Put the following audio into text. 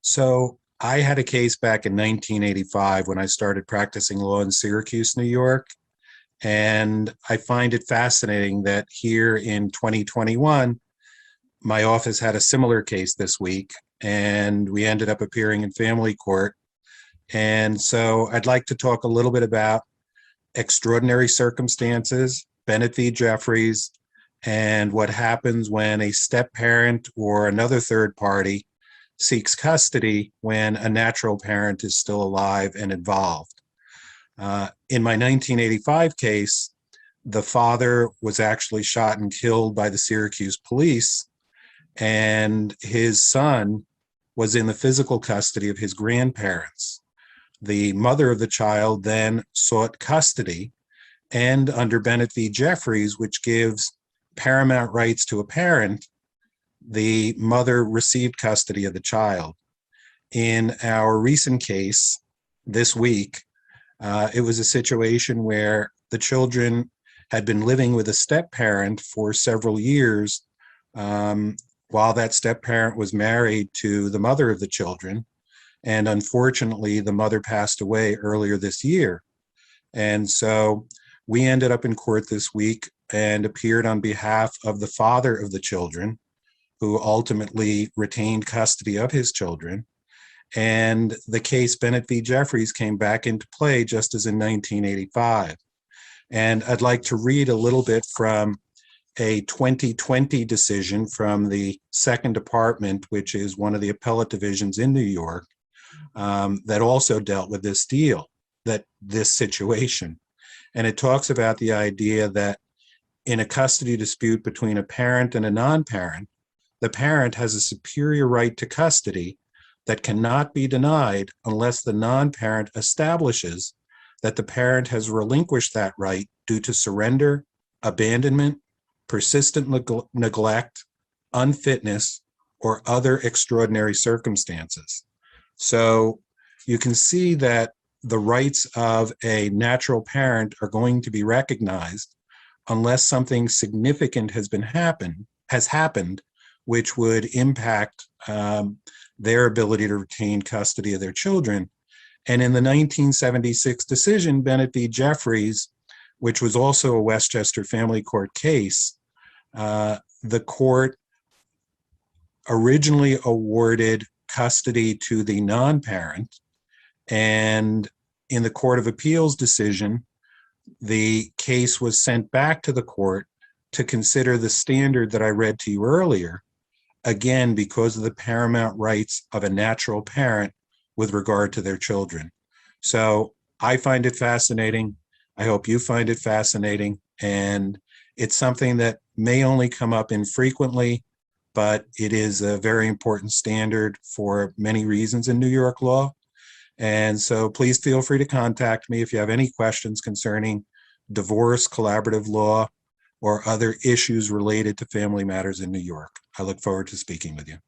So I had a case back in 1985 when I started practicing law in Syracuse, New York. And I find it fascinating that here in 2021, my office had a similar case this week, and we ended up appearing in family court. And so I'd like to talk a little bit about extraordinary circumstances, Bennett v. Jeffries, and what happens when a step parent or another third party seeks custody when a natural parent is still alive and involved. In my 1985 case, the father was actually shot and killed by the Syracuse police, and his son was in the physical custody of his grandparents. The mother of the child then sought custody, and under Bennett v. Jeffries, which gives paramount rights to a parent, the mother received custody of the child. In our recent case this week, it was a situation where the children had been living with a step parent for several years while that step parent was married to the mother of the children. And unfortunately, the mother passed away earlier this year. And so we ended up in court this week and appeared on behalf of the father of the children, who ultimately retained custody of his children. And the case Bennett v. Jeffries came back into play just as in 1985. And I'd like to read a little bit from a 2020 decision from the Second Department, which is one of the appellate divisions in New York, that also dealt with this situation. And it talks about the idea that in a custody dispute between a parent and a non-parent, the parent has a superior right to custody that cannot be denied unless the non-parent establishes that the parent has relinquished that right due to surrender, abandonment, persistent neglect, unfitness, or other extraordinary circumstances. So you can see that the rights of a natural parent are going to be recognized unless something significant has happened, which would impact their ability to retain custody of their children. And in the 1976 decision, Bennett v. Jeffries, which was also a Westchester Family Court case, the court originally awarded custody to the non-parent, and in the Court of Appeals decision, the case was sent back to the court to consider the standard that I read to you earlier, again, because of the paramount rights of a natural parent with regard to their children. So I find it fascinating. I hope you find it fascinating. And it's something that may only come up infrequently, but it is a very important standard for many reasons in New York law. And so please feel free to contact me if you have any questions concerning divorce, collaborative law, or other issues related to family matters in New York. I look forward to speaking with you.